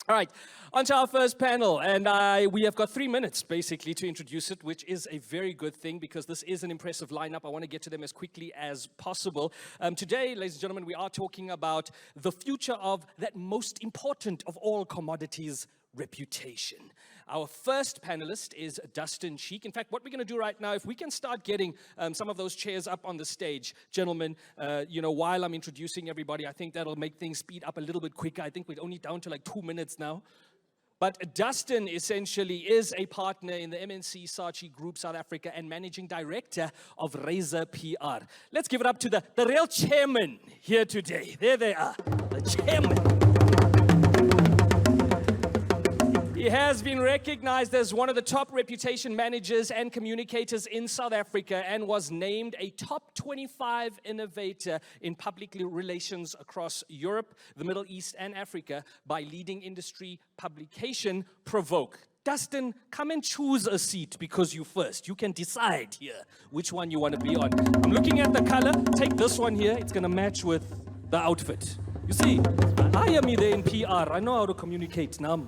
All right, on to our first panel, and we have got 3 minutes basically to introduce it, which is a very good thing because this is an impressive lineup. I want to get to them as quickly as possible. Today, ladies and gentlemen, we are talking about the future of that most important of all commodities, reputation. Our first panelist is Dustin. In fact, what we're going to do right now, if we can start getting some of those chairs up on the stage, gentlemen, while I'm introducing everybody, I think that'll make things speed up a little bit quicker. I think we're only down to like 2 minutes now. But Dustin essentially is a partner in the MNC Saatchi Group South Africa and managing director of Razor PR. Let's give it up to the real chairman here today. There they are, the chairman. He has been recognized as one of the top reputation managers and communicators in South Africa and was named a top 25 innovator in public relations across Europe, the Middle East, and Africa by leading industry publication Provoke. Dustin, come and choose a seat because you first. You can decide here which one you want to be on. I'm looking at the color. Take this one here. It's going to match with the outfit. You see, hire me there in PR. I know how to communicate now.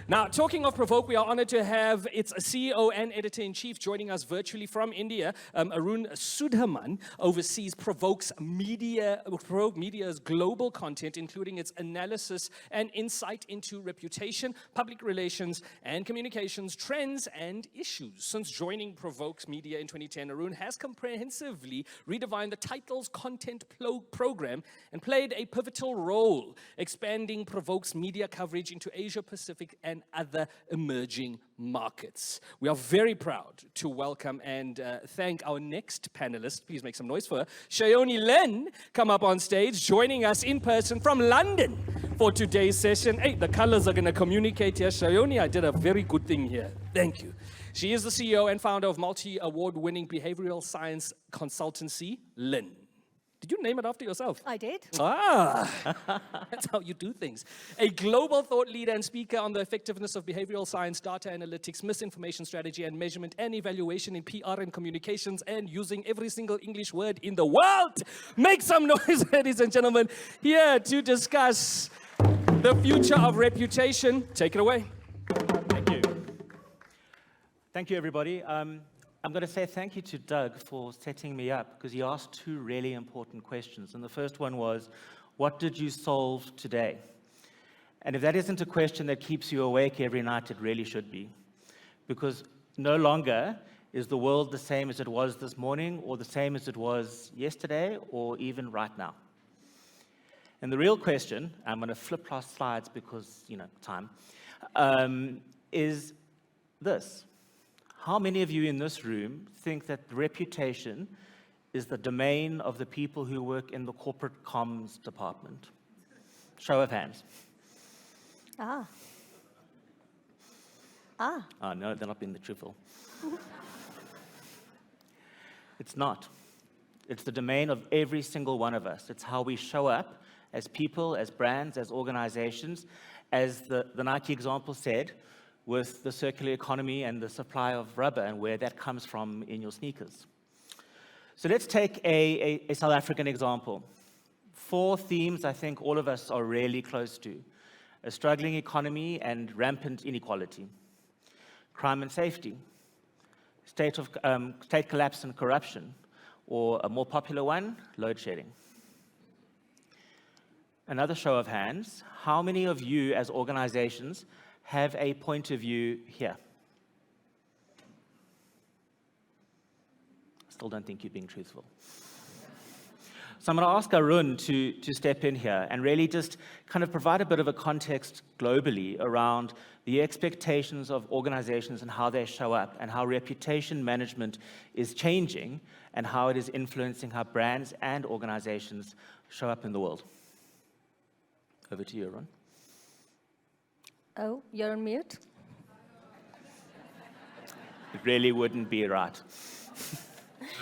Now, talking of Provoke, we are honored to have its CEO and editor-in-chief joining us virtually from India. Arun Sudhaman oversees Provoke's media's global content, including its analysis and insight into reputation, public relations, and communications trends and issues. Since joining Provoke's media in 2010, Arun has comprehensively redefined the title's content program and played a pivotal role, expanding Provoke's media coverage into Asia-Pacific and other emerging markets. We are very proud to welcome and thank our next panelist. Please make some noise for her. Shayoni Lynn, come up on stage, joining us in person from London for today's session. Hey, the colors are going to communicate here. Shayoni, I did a very good thing here. Thank you. She is the CEO and founder of multi-award-winning behavioral science consultancy, Lynn. Did you name it after yourself? I did. Ah, that's how you do things. A global thought leader and speaker on the effectiveness of behavioral science, data analytics, misinformation strategy and measurement and evaluation in PR and communications, and using every single English word in the world. Make some noise, ladies and gentlemen, here to discuss the future of reputation. Take it away. Thank you. Thank you, everybody. I'm going to say thank you to Doug for setting me up because he asked 2 really important questions. And the first one was, what did you solve today? And if that isn't a question that keeps you awake every night, it really should be. Because no longer is the world the same as it was this morning or the same as it was yesterday or even right now. And the real question, I'm going to flip past slides because, time, is this. How many of you in this room think that reputation is the domain of the people who work in the corporate comms department? Show of hands. Ah. Oh, no, they're not being the truthful. It's not. It's the domain of every single one of us. It's how we show up as people, as brands, as organizations. As the Nike example said, with the circular economy and the supply of rubber and where that comes from in your sneakers. So let's take a South African example. 4 themes I think all of us are really close to. A struggling economy and rampant inequality. Crime and safety. State collapse and corruption. Or a more popular one, load shedding. Another show of hands. How many of you as organizations have a point of view here? I still don't think you're being truthful. So I'm going to ask Arun to step in here and really just kind of provide a bit of a context globally around the expectations of organizations and how they show up and how reputation management is changing and how it is influencing how brands and organizations show up in the world. Over to you, Arun. Oh, you're on mute? It really wouldn't be right.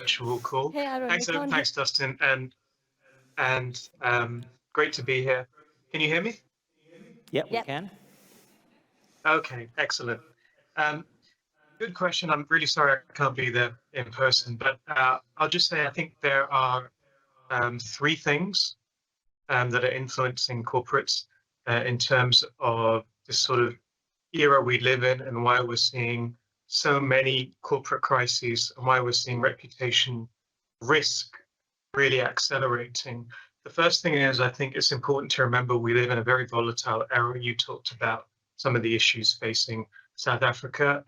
Virtual call. Hey, Arun, Thanks, Dustin, and great to be here. Can you hear me? Yep, we can. Okay, excellent. Good question. I'm really sorry I can't be there in person, but I'll just say I think there are 3 things that are influencing corporates in terms of this sort of era we live in and why we're seeing so many corporate crises and why we're seeing reputation risk really accelerating. The first thing is, I think it's important to remember we live in a very volatile era. You talked about some of the issues facing South Africa.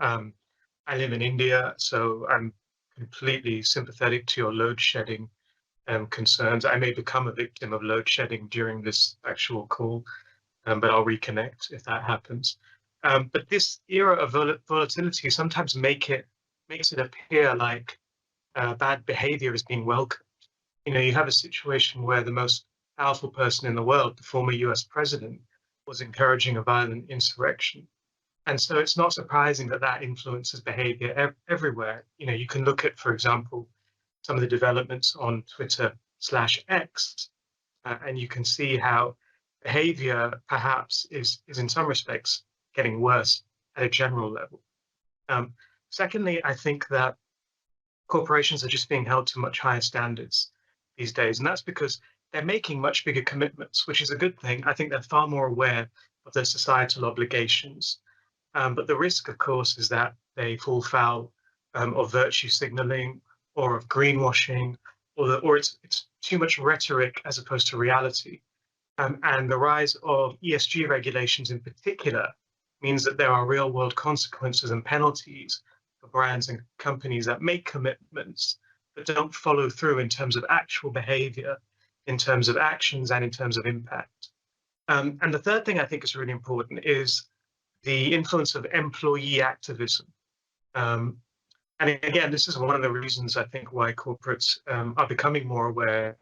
I live in India, so I'm completely sympathetic to your load shedding concerns. I may become a victim of load shedding during this actual call, but I'll reconnect if that happens. But this era of volatility sometimes makes it appear like bad behavior is being welcomed. You know, you have a situation where the most powerful person in the world, the former US president, was encouraging a violent insurrection. And so it's not surprising that that influences behavior everywhere. You know, you can look at, for example, some of the developments on Twitter/X, and you can see how behavior perhaps is in some respects getting worse at a general level. Secondly, I think that corporations are just being held to much higher standards these days. And that's because they're making much bigger commitments, which is a good thing. I think they're far more aware of their societal obligations. But the risk, of course, is that they fall foul of virtue signaling or of greenwashing, or it's too much rhetoric as opposed to reality. And the rise of ESG regulations in particular means that there are real world consequences and penalties for brands and companies that make commitments but don't follow through in terms of actual behavior, in terms of actions, and in terms of impact. And the third thing I think is really important is the influence of employee activism. And again, this is one of the reasons I think why corporates are becoming more aware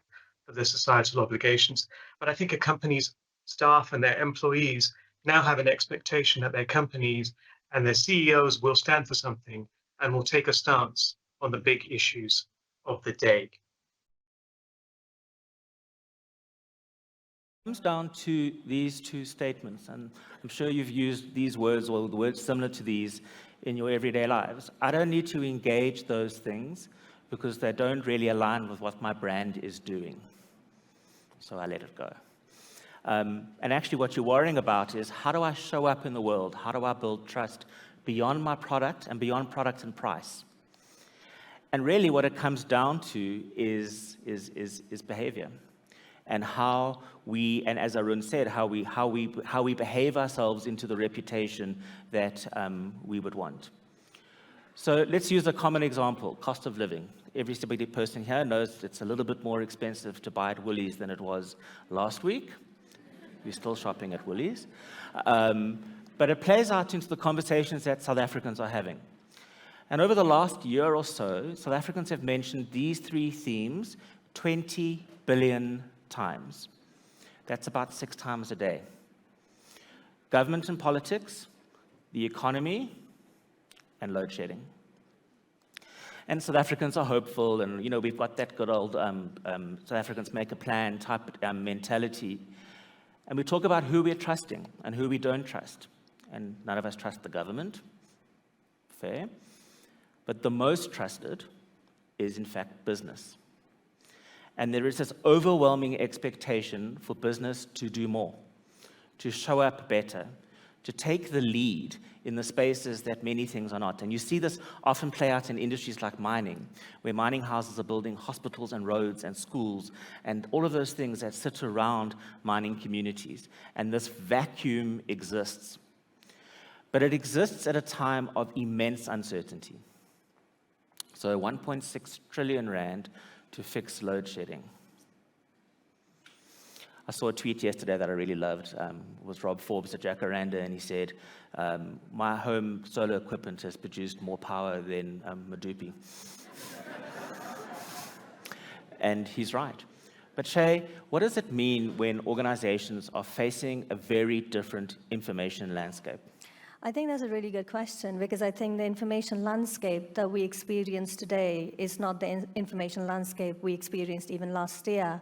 of their societal obligations. But I think a company's staff and their employees now have an expectation that their companies and their CEOs will stand for something and will take a stance on the big issues of the day. Comes down to these two statements, and I'm sure you've used these words or the words similar to these in your everyday lives. I don't need to engage those things because they don't really align with what my brand is doing. So I let it go. And actually what you're worrying about is, how do I show up in the world? How do I build trust beyond my product and beyond product and price? And really what it comes down to is behavior. And how we, and as Arun said, how we behave ourselves into the reputation that we would want. So let's use a common example: cost of living. Every person here knows it's a little bit more expensive to buy at Woolies than it was last week. We're still shopping at Woolies. But it plays out into the conversations that South Africans are having. And over the last year or so, South Africans have mentioned these three themes 20 billion times. That's about 6 times a day. Government and politics, the economy, and load shedding. And South Africans are hopeful, and we've got that good old South Africans make a plan type mentality. And we talk about who we're trusting and who we don't trust. And none of us trust the government. Fair. But the most trusted is, in fact, business. And there is this overwhelming expectation for business to do more, to show up better, to take the lead in the spaces that many things are not. And you see this often play out in industries like mining, where mining houses are building hospitals and roads and schools and all of those things that sit around mining communities. And this vacuum exists. But it exists at a time of immense uncertainty. So 1.6 trillion rand to fix load shedding. I saw a tweet yesterday that I really loved. It was Rob Forbes at Jacaranda, and he said, my home solar equipment has produced more power than Madupi. And he's right. But Shay, what does it mean when organizations are facing a very different information landscape? I think that's a really good question, because I think the information landscape that we experience today is not the information landscape we experienced even last year.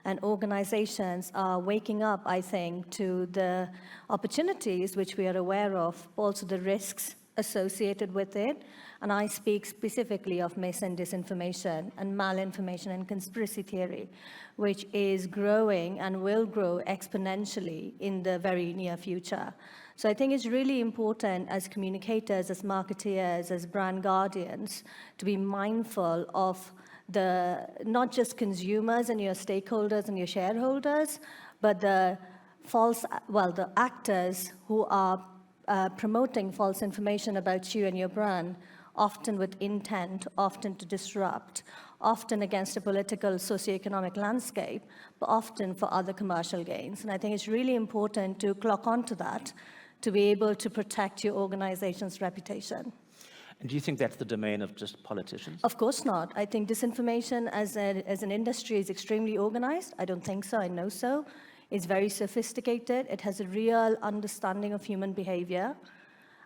And organizations are waking up, I think, to the opportunities which we are aware of, also the risks associated with it. And I speak specifically of mis and disinformation and malinformation and conspiracy theory, which is growing and will grow exponentially in the very near future. So I think it's really important as communicators, as marketeers, as brand guardians, to be mindful of not just consumers and your stakeholders and your shareholders, but the actors who are promoting false information about you and your brand, often with intent, often to disrupt, often against a political, socioeconomic landscape, but often for other commercial gains. And I think it's really important to clock onto that to be able to protect your organization's reputation. And do you think that's the domain of just politicians? Of course not. I think disinformation as an industry is extremely organized. I don't think so, I know so. It's very sophisticated. It has a real understanding of human behavior.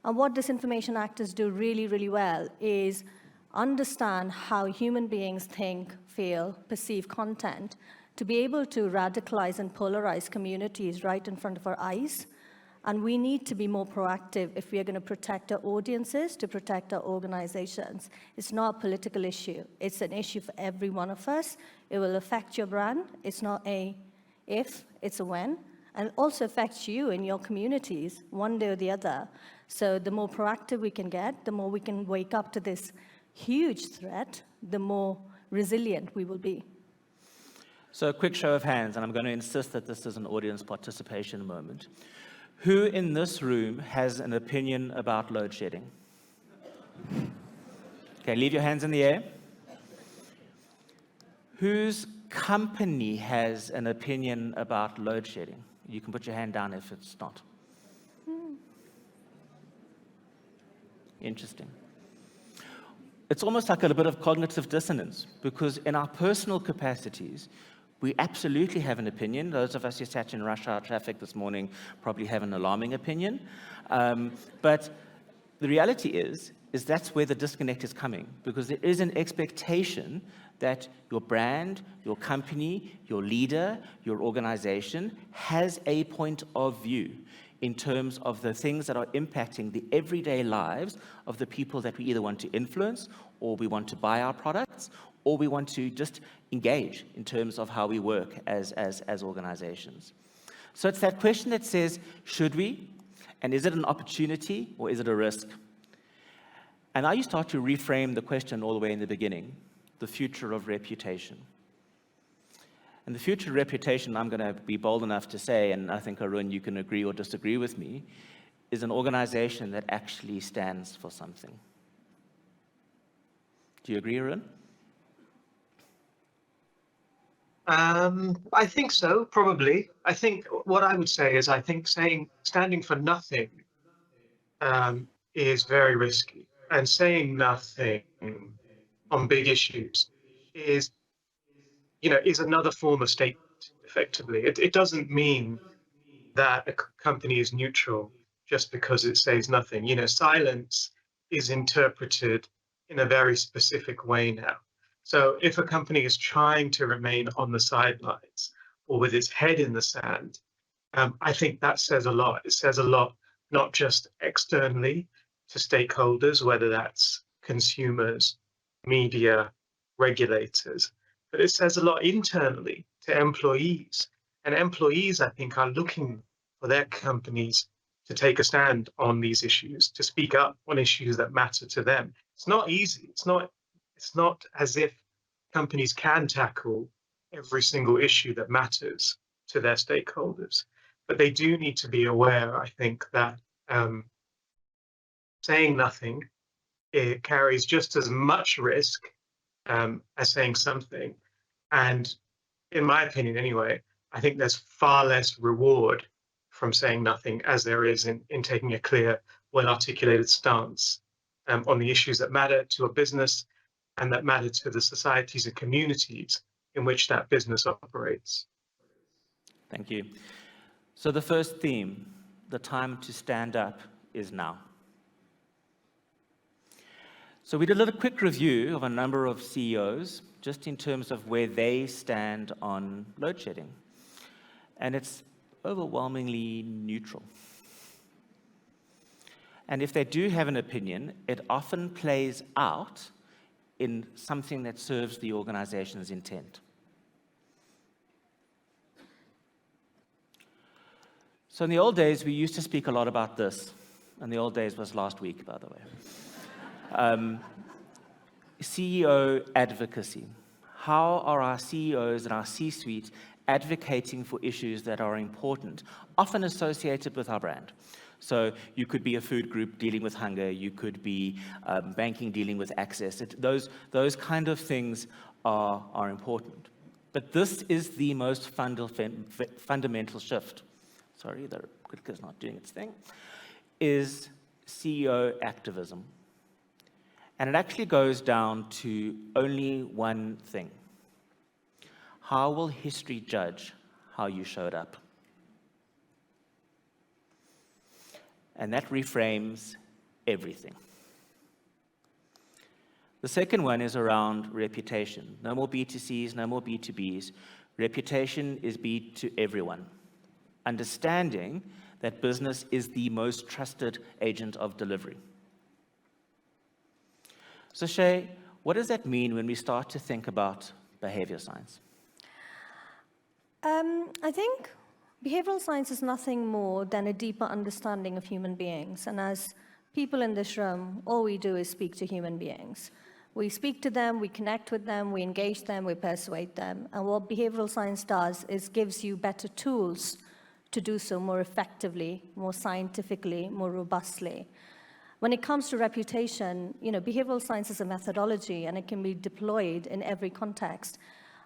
And what disinformation actors do really, really well is understand how human beings think, feel, perceive content, to be able to radicalize and polarize communities right in front of our eyes. And we need to be more proactive if we are going to protect our audiences, to protect our organizations. It's not a political issue. It's an issue for every one of us. It will affect your brand. It's not a if, it's a when. And it also affects you in your communities, one day or the other. So the more proactive we can get, the more we can wake up to this huge threat, the more resilient we will be. So a quick show of hands, and I'm going to insist that this is an audience participation moment. Who in this room has an opinion about load shedding? Okay, leave your hands in the air. Whose company has an opinion about load shedding? You can put your hand down if it's not. Interesting. It's almost like a bit of cognitive dissonance, because in our personal capacities, we absolutely have an opinion. Those of us who sat in rush hour traffic this morning probably have an alarming opinion. But the reality is that's where the disconnect is coming, because there is an expectation that your brand, your company, your leader, your organization has a point of view in terms of the things that are impacting the everyday lives of the people that we either want to influence, or we want to buy our products, or we want to just engage in terms of how we work as organizations. So it's that question that says, should we? And is it an opportunity or is it a risk? And now you start to reframe the question all the way in the beginning, the future of reputation. And the future of reputation, I'm going to be bold enough to say, and I think, Arun, you can agree or disagree with me, is an organization that actually stands for something. Do you agree, Arun? I think so, probably. I think what I would say is I think standing for nothing is very risky. And saying nothing on big issues is another form of statement, effectively. It doesn't mean that a company is neutral just because it says nothing. Silence is interpreted in a very specific way now. So if a company is trying to remain on the sidelines or with its head in the sand, I think that says a lot. It says a lot, not just externally to stakeholders, whether that's consumers, media, regulators, but it says a lot internally to employees. And employees, I think, are looking for their companies to take a stand on these issues, to speak up on issues that matter to them. It's not easy. It's not as if companies can tackle every single issue that matters to their stakeholders, but they do need to be aware, I think, that saying nothing, it carries just as much risk as saying something. And in my opinion, anyway, I think there's far less reward from saying nothing as there is in taking a clear, well-articulated stance on the issues that matter to a business and that matter to the societies and communities in which that business operates. Thank you. So the first theme, the time to stand up, is now. So we did a little quick review of a number of CEOs, just in terms of where they stand on load shedding. And it's overwhelmingly neutral. And if they do have an opinion, it often plays out in something that serves the organization's intent. So in the old days, we used to speak a lot about this. And the old days was last week, by the way. CEO advocacy. How are our CEOs and our C-suite advocating for issues that are important, often associated with our brand? So you could be a food group dealing with hunger, you could be banking dealing with access. Those kind of things are important. But this is the most fundamental shift. Sorry, the clicker's not doing its thing. Is CEO activism. And it actually goes down to only one thing. How will history judge how you showed up? And that reframes everything. The second one is around reputation. No more B2Cs, no more B2Bs. Reputation is B to everyone. Understanding that business is the most trusted agent of delivery. So Shay, what does that mean when we start to think about behavior science? I think behavioral science is nothing more than a deeper understanding of human beings. And as people in this room, all we do is speak to human beings. We speak to them, we connect with them, we engage them, we persuade them. And what behavioral science does is gives you better tools to do so more effectively, more scientifically, more robustly. When it comes to reputation, behavioral science is a methodology and it can be deployed in every context.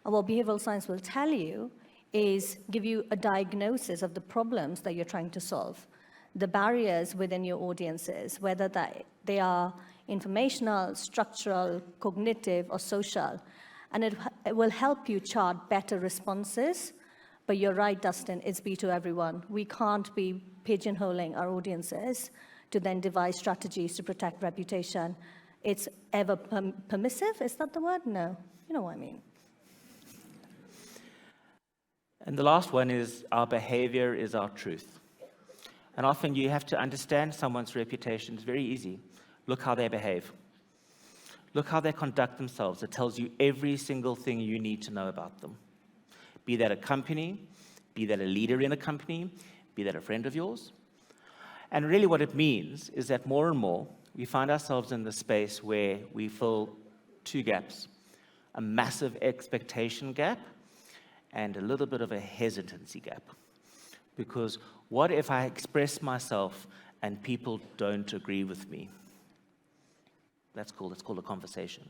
And what behavioral science will tell you is give you a diagnosis of the problems that you're trying to solve, the barriers within your audiences, whether they are informational, structural, cognitive, or social. And it will help you chart better responses. But you're right, Dustin, it's B to everyone. We can't be pigeonholing our audiences to then devise strategies to protect reputation. It's ever permissive, is that the word? No, you know what I mean. And the last one is our behavior is our truth. And often you have to understand someone's reputation. It's very easy. Look how they behave. Look how they conduct themselves. It tells you every single thing you need to know about them. Be that a company, be that a leader in a company, be that a friend of yours. And really what it means is that more and more we find ourselves in the space where we fill two gaps, a massive expectation gap and a little bit of a hesitancy gap. Because what if I express myself and people don't agree with me? That's cool. It's called a conversation.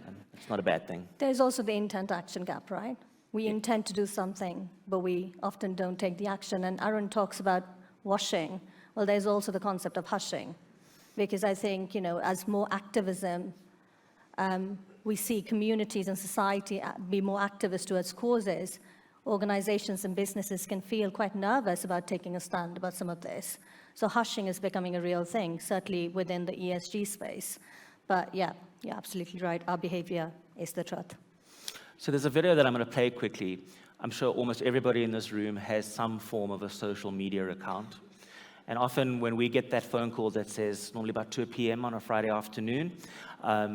And it's not a bad thing. There's also the intent-action gap, right? We intend to do something, but we often don't take the action. And Arun talks about washing. Well, there's also the concept of hushing. Because I think, as more activism, we see communities and society be more activist towards causes, organizations and businesses can feel quite nervous about taking a stand about some of this. So hushing is becoming a real thing, certainly within the ESG space. But yeah, you're absolutely right. Our behavior is the truth. So there's a video that I'm going to play quickly. I'm sure almost everybody in this room has some form of a social media account. And often when we get that phone call that says, normally about 2 p.m. on a Friday afternoon,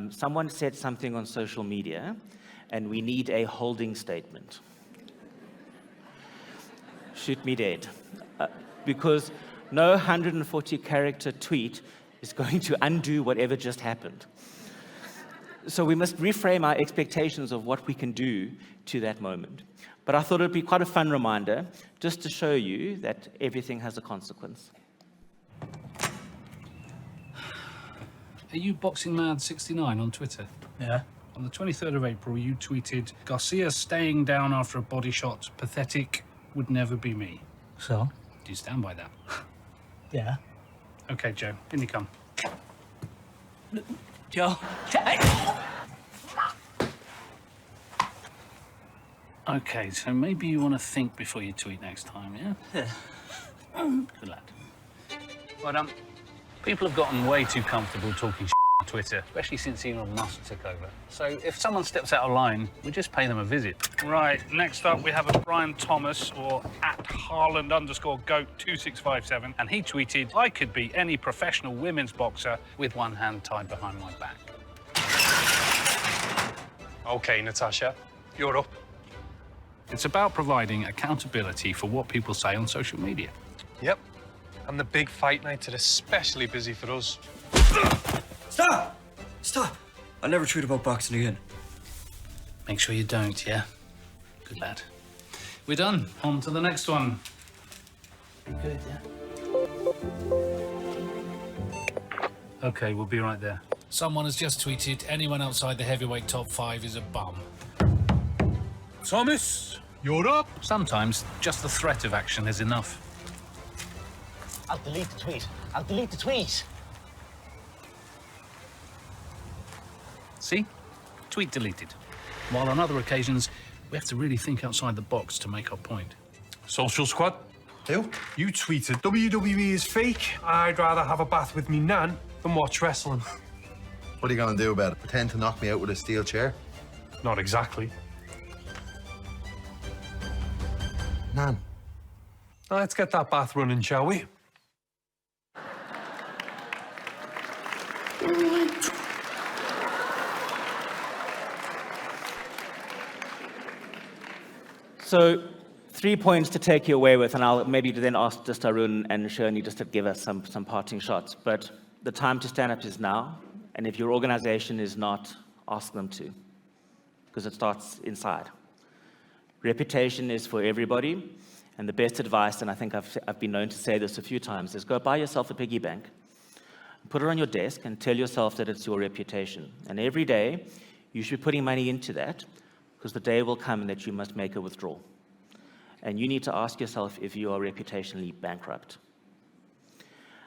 someone said something on social media, and we need a holding statement. Shoot me dead. Because no 140-character tweet is going to undo whatever just happened. So we must reframe our expectations of what we can do to that moment. But I thought it would be quite a fun reminder just to show you that everything has a consequence. Are you Boxing Mad 69 on Twitter? Yeah. On the 23rd of April, you tweeted, Garcia staying down after a body shot, pathetic, would never be me. So? Do you stand by that? Yeah. Okay, Joe, in you come. Joe. Okay, so maybe you want to think before you tweet next time, yeah? Yeah. Good lad. Well, people have gotten way too comfortable talking on Twitter, especially since Elon Musk took over. So if someone steps out of line, we just pay them a visit. Right, next up we have a Brian Thomas, or @Haaland_GOAT2657, and he tweeted, I could beat any professional women's boxer with one hand tied behind my back. Okay, Natasha, you're up. It's about providing accountability for what people say on social media. Yep. And the big fight nights are especially busy for us. Stop! Stop! I'll never tweet about boxing again. Make sure you don't, yeah? Good lad. We're done. On to the next one. Good, yeah? Okay, we'll be right there. Someone has just tweeted, anyone outside the heavyweight top 5 is a bum. Thomas, you're up. Sometimes just the threat of action is enough. I'll delete the tweet. I'll delete the tweet. See? Tweet deleted. While on other occasions, we have to really think outside the box to make our point. Social Squad. Who? You tweeted WWE is fake. I'd rather have a bath with me nan than watch wrestling. What are you gonna do about it? Pretend to knock me out with a steel chair? Not exactly. Nan. Let's get that bath running, shall we? So, 3 points to take you away with, and I'll maybe then ask just Arun and Shayoni just to give us some parting shots. But the time to stand up is now, and if your organization is not, ask them to, because it starts inside. Reputation is for everybody, and the best advice, and I think I've been known to say this a few times, is go buy yourself a piggy bank, put it on your desk, and tell yourself that it's your reputation. And every day, you should be putting money into that, because the day will come that you must make a withdrawal. And you need to ask yourself if you are reputationally bankrupt.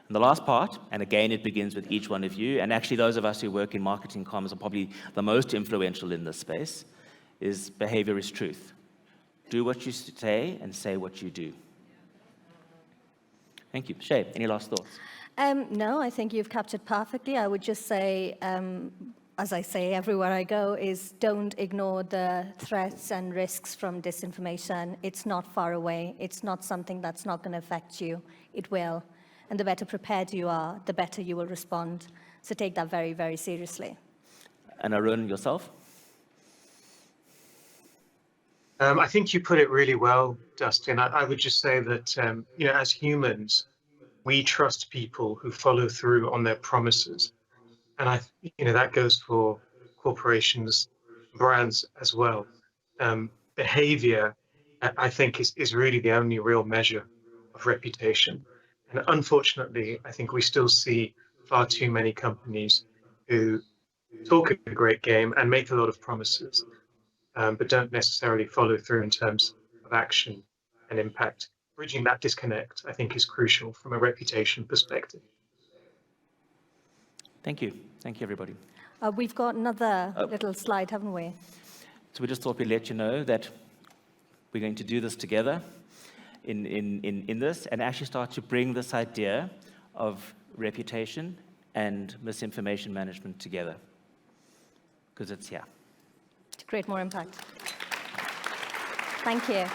And the last part, and again, it begins with each one of you, and actually those of us who work in marketing comms are probably the most influential in this space, is behavior is truth. Do what you say and say what you do. Thank you. Shay, any last thoughts? No, I think you've captured perfectly. I would just say, as I say everywhere I go, is don't ignore the threats and risks from disinformation. It's not far away. It's not something that's not going to affect you. It will. And the better prepared you are, the better you will respond. So take that very, very seriously. And Arun, yourself? I think you put it really well, Dustin. I would just say that, as humans, we trust people who follow through on their promises. And that goes for corporations, brands as well. Behavior, I think, is really the only real measure of reputation. And unfortunately, I think we still see far too many companies who talk a great game and make a lot of promises, but don't necessarily follow through in terms of action and impact. Bridging that disconnect, I think, is crucial from a reputation perspective. Thank you. Thank you, everybody. We've got another little slide, haven't we? So we just thought we'd let you know that we're going to do this together in this, and actually start to bring this idea of reputation and misinformation management together, because it's here. To create more impact. Thank you.